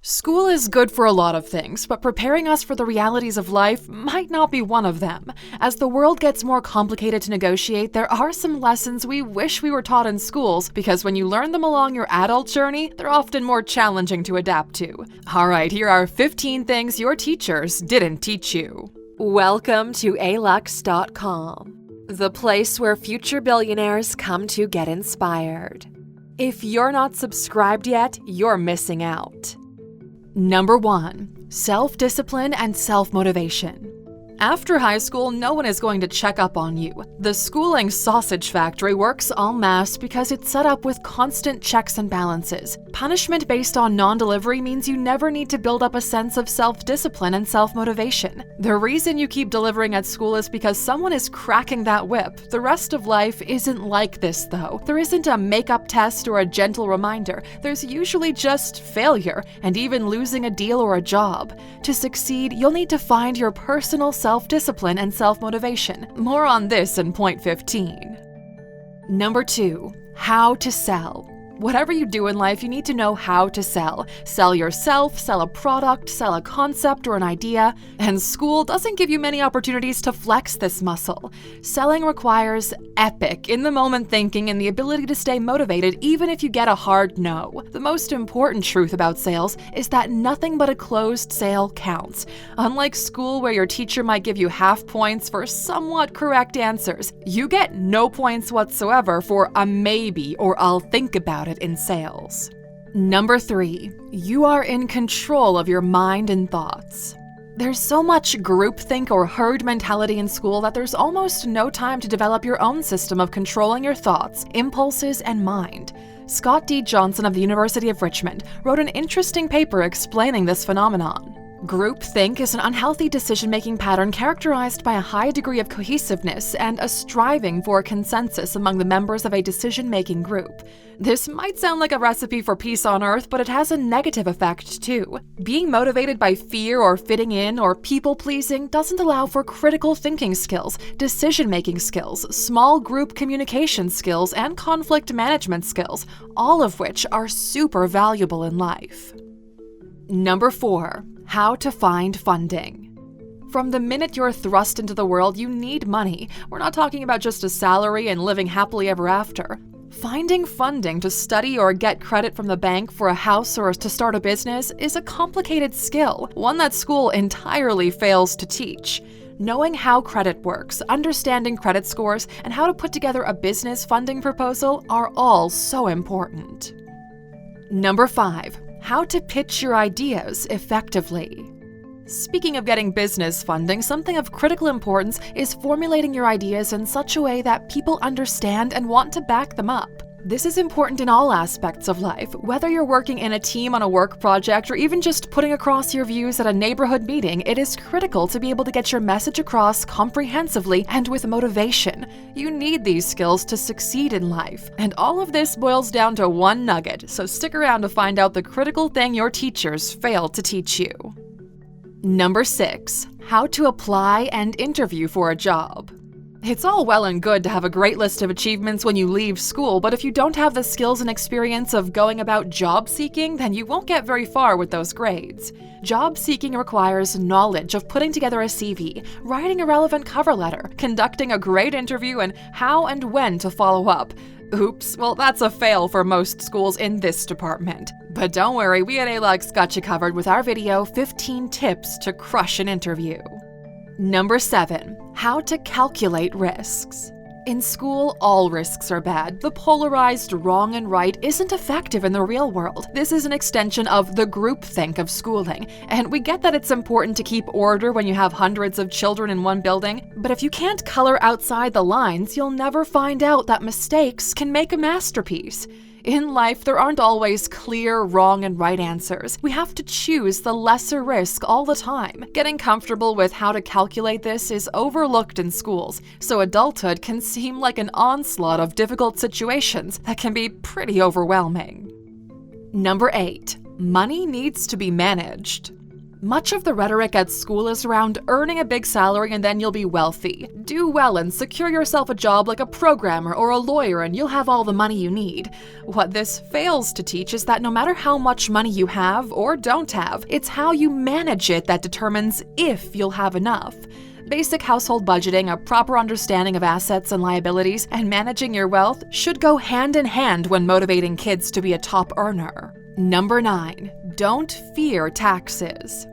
School is good for a lot of things, but preparing us for the realities of life might not be one of them. As the world gets more complicated to negotiate, there are some lessons we wish we were taught in schools because when you learn them along your adult journey, they're often more challenging to adapt to. Alright, here are 15 things your teachers didn't teach you. Welcome to Alux.com, the place where future billionaires come to get inspired. If you're not subscribed yet, you're missing out. Number 1. Self-discipline and self-motivation. After high school, no one is going to check up on you. The schooling sausage factory works en masse because it's set up with constant checks and balances. Punishment based on non-delivery means you never need to build up a sense of self-discipline and self-motivation. The reason you keep delivering at school is because someone is cracking that whip. The rest of life isn't like this, though. There isn't a makeup test or a gentle reminder. There's usually just failure and even losing a deal or a job. To succeed, you'll need to find your personal self-discipline and self-motivation. More on this in point 15. Number 2. How to sell. Whatever you do in life, you need to know how to sell. Sell yourself, sell a product, sell a concept or an idea, and school doesn't give you many opportunities to flex this muscle. Selling requires epic, in-the-moment thinking and the ability to stay motivated even if you get a hard no. The most important truth about sales is that nothing but a closed sale counts. Unlike school where your teacher might give you half points for somewhat correct answers, you get no points whatsoever for a maybe or I'll think about it in sales. Number 3. You are in control of your mind and thoughts. There's so much groupthink or herd mentality in school that there's almost no time to develop your own system of controlling your thoughts, impulses, and mind. Scott D. Johnson of the University of Richmond wrote an interesting paper explaining this phenomenon. Groupthink is an unhealthy decision-making pattern characterized by a high degree of cohesiveness and a striving for consensus among the members of a decision-making group. This might sound like a recipe for peace on earth, but it has a negative effect too. Being motivated by fear or fitting in or people-pleasing doesn't allow for critical thinking skills, decision-making skills, small group communication skills, and conflict management skills, all of which are super valuable in life. Number 4. How to find funding. From the minute you're thrust into the world, you need money. We're not talking about just a salary and living happily ever after. Finding funding to study or get credit from the bank for a house or to start a business is a complicated skill, one that school entirely fails to teach. Knowing how credit works, understanding credit scores, and how to put together a business funding proposal are all so important. Number 5. How to pitch your ideas effectively. Speaking of getting business funding, something of critical importance is formulating your ideas in such a way that people understand and want to back them up. This is important in all aspects of life, whether you're working in a team on a work project or even just putting across your views at a neighborhood meeting. It is critical to be able to get your message across comprehensively and with motivation. You need these skills to succeed in life. And all of this boils down to one nugget, so stick around to find out the critical thing your teachers failed to teach you. Number 6. How to apply and interview for a job. It's all well and good to have a great list of achievements when you leave school, but if you don't have the skills and experience of going about job seeking, then you won't get very far with those grades. Job seeking requires knowledge of putting together a CV, writing a relevant cover letter, conducting a great interview, and how and when to follow up. Oops, well that's a fail for most schools in this department. But don't worry, we at Alux got you covered with our video 15 tips to crush an interview. Number 7. How to calculate risks. In school, all risks are bad. The polarized wrong and right isn't effective in the real world. This is an extension of the groupthink of schooling, and we get that it's important to keep order when you have hundreds of children in one building, but if you can't color outside the lines, you'll never find out that mistakes can make a masterpiece. In life, there aren't always clear wrong and right answers. We have to choose the lesser risk all the time. Getting comfortable with how to calculate this is overlooked in schools, so adulthood can seem like an onslaught of difficult situations that can be pretty overwhelming. Number 8. Money needs to be managed. Much of the rhetoric at school is around earning a big salary and then you'll be wealthy. Do well and secure yourself a job like a programmer or a lawyer and you'll have all the money you need. What this fails to teach is that no matter how much money you have or don't have, it's how you manage it that determines if you'll have enough. Basic household budgeting, a proper understanding of assets and liabilities, and managing your wealth should go hand in hand when motivating kids to be a top earner. Number 9. Don't fear taxes.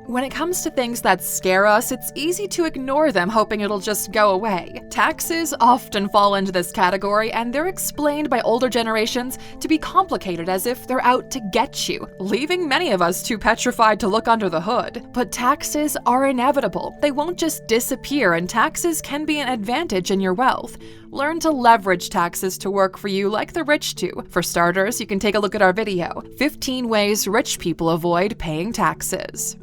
When it comes to things that scare us, it's easy to ignore them hoping it'll just go away. Taxes often fall into this category, and they're explained by older generations to be complicated as if they're out to get you, leaving many of us too petrified to look under the hood. But taxes are inevitable. They won't just disappear, and taxes can be an advantage in your wealth. Learn to leverage taxes to work for you like the rich do. For starters, you can take a look at our video, 15 Ways Rich People Avoid Paying Taxes.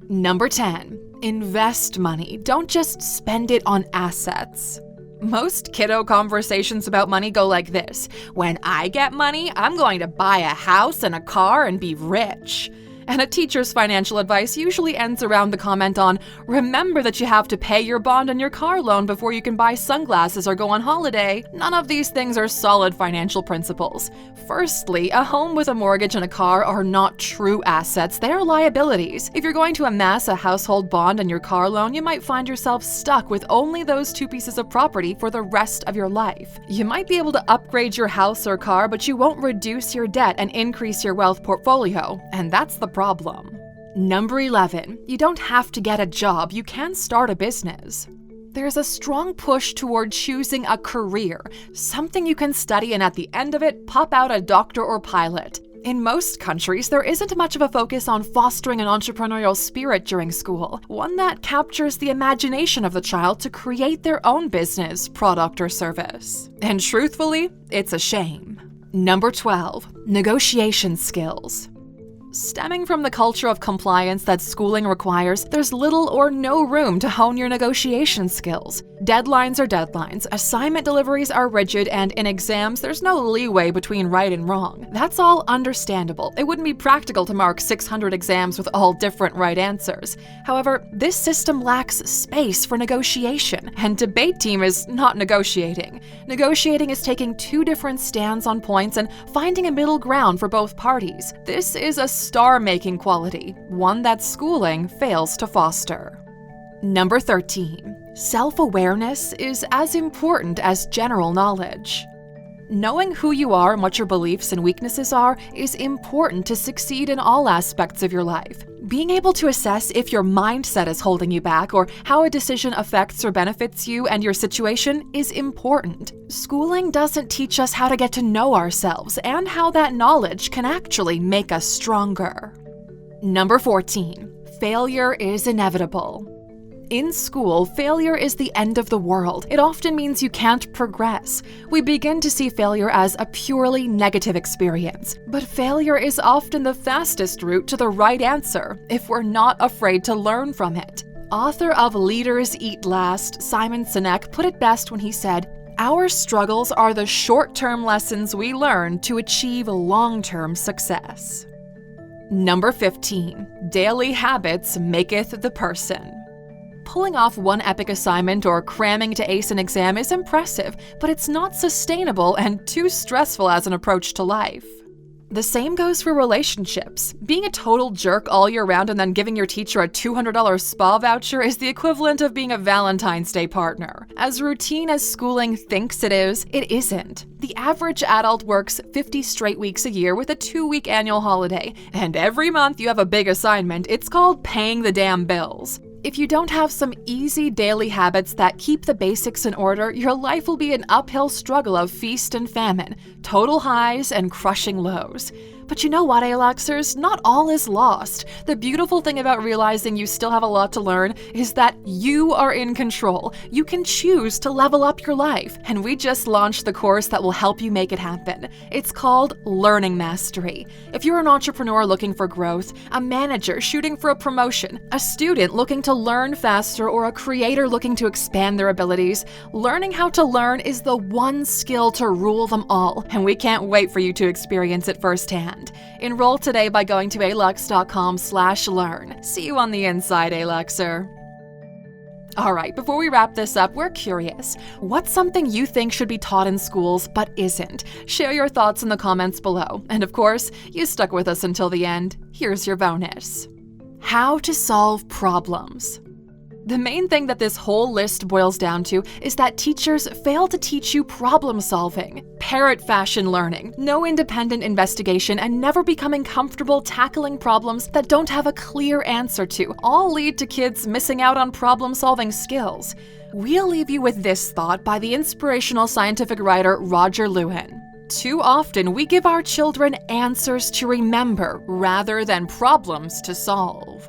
Number 10. Invest money. Don't just spend it on assets. Most kiddo conversations about money go like this. When I get money, I'm going to buy a house and a car and be rich. And a teacher's financial advice usually ends around the comment on, remember that you have to pay your bond and your car loan before you can buy sunglasses or go on holiday. None of these things are solid financial principles. Firstly, a home with a mortgage and a car are not true assets, they are liabilities. If you're going to amass a household bond and your car loan, you might find yourself stuck with only those two pieces of property for the rest of your life. You might be able to upgrade your house or car, but you won't reduce your debt and increase your wealth portfolio, and that's the problem. Number 11. You don't have to get a job, you can start a business. There's a strong push toward choosing a career, something you can study and at the end of it, pop out a doctor or pilot. In most countries, there isn't much of a focus on fostering an entrepreneurial spirit during school, one that captures the imagination of the child to create their own business, product, or service. And truthfully, it's a shame. Number 12. Negotiation skills. Stemming from the culture of compliance that schooling requires, there's little or no room to hone your negotiation skills. Deadlines are deadlines, assignment deliveries are rigid, and in exams, there's no leeway between right and wrong. That's all understandable. It wouldn't be practical to mark 600 exams with all different right answers. However, this system lacks space for negotiation, and debate team is not negotiating. Negotiating is taking two different stands on points and finding a middle ground for both parties. This is a star-making quality, one that schooling fails to foster. Number 13. Self-awareness is as important as general knowledge. Knowing who you are and what your beliefs and weaknesses are is important to succeed in all aspects of your life. Being able to assess if your mindset is holding you back or how a decision affects or benefits you and your situation is important. Schooling doesn't teach us how to get to know ourselves and how that knowledge can actually make us stronger. Number 14. Failure is inevitable. In school, failure is the end of the world. It often means you can't progress. We begin to see failure as a purely negative experience. But failure is often the fastest route to the right answer if we're not afraid to learn from it. Author of Leaders Eat Last, Simon Sinek, put it best when he said, "Our struggles are the short-term lessons we learn to achieve long-term success." Number 15. Daily habits maketh the person. Pulling off one epic assignment or cramming to ace an exam is impressive, but it's not sustainable and too stressful as an approach to life. The same goes for relationships. Being a total jerk all year round and then giving your teacher a $200 spa voucher is the equivalent of being a Valentine's Day partner. As routine as schooling thinks it isn't. The average adult works 50 straight weeks a year with a 2-week annual holiday, and every month you have a big assignment. It's called paying the damn bills. If you don't have some easy daily habits that keep the basics in order, your life will be an uphill struggle of feast and famine, total highs and crushing lows. But you know what, Aluxers? Not all is lost. The beautiful thing about realizing you still have a lot to learn is that you are in control. You can choose to level up your life, and we just launched the course that will help you make it happen. It's called Learning Mastery. If you're an entrepreneur looking for growth, a manager shooting for a promotion, a student looking to learn faster, or a creator looking to expand their abilities, learning how to learn is the one skill to rule them all, and we can't wait for you to experience it firsthand. beyond. Enroll today by going to Alux.com/learn. See you on the inside, Aluxer. Alright, before we wrap this up, we're curious. What's something you think should be taught in schools but isn't? Share your thoughts in the comments below. And of course, you stuck with us until the end. Here's your bonus. How to solve problems. The main thing that this whole list boils down to is that teachers fail to teach you problem solving. Parrot fashion learning, no independent investigation, and never becoming comfortable tackling problems that don't have a clear answer to all lead to kids missing out on problem solving skills. We'll leave you with this thought by the inspirational scientific writer Roger Lewin. Too often we give our children answers to remember rather than problems to solve.